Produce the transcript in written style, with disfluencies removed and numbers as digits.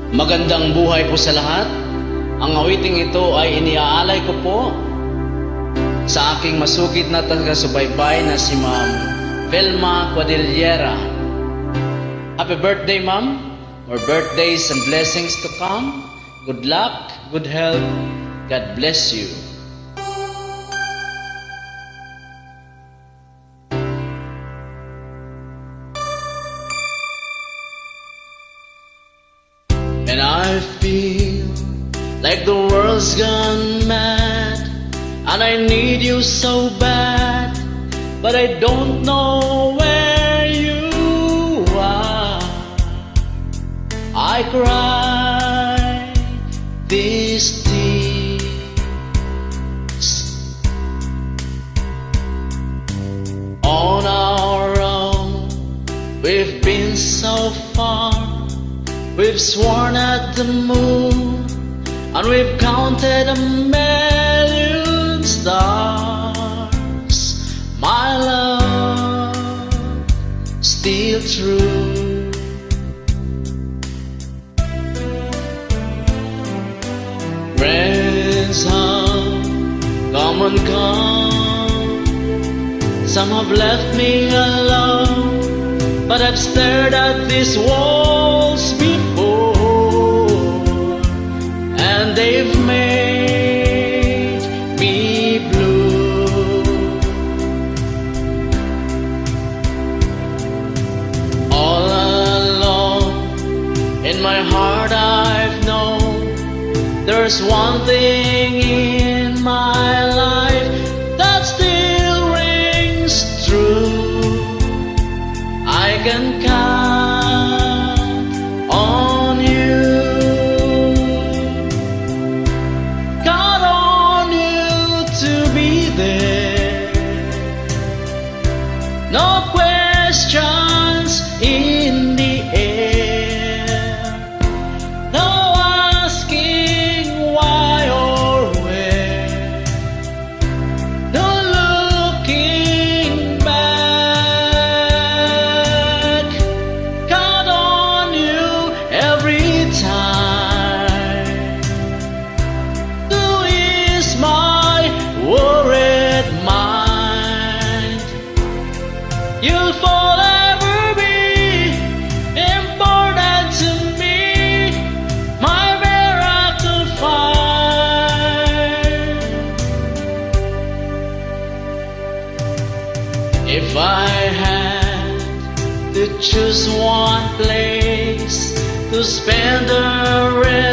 Magandang buhay po sa lahat. Ang awiting ito ay iniaalay ko po sa aking masugid na taga-subaybay na si Ma'am Velma Cuadillera. Happy birthday, Ma'am. More birthdays and blessings to come. Good luck, good health. God bless you. And I feel like the world's gone mad, and I need you so bad, but I don't know where you are. I cry these tears on our own. We've been so far. We've sworn at the moon, and we've counted a million stars. My love, still true. Friends have come and come. Some have left me alone, but I've stared at these walls before, and they've made me blue. All along in my heart I've known there's one thing in my life that still rings true. I can count on you, count on you to be there. No questions in the air, no asking why or where, no looking back. Count on you every time to ease my worried mind. You'll forever be important to me, my miracle find. If I had to choose one place to spend the rest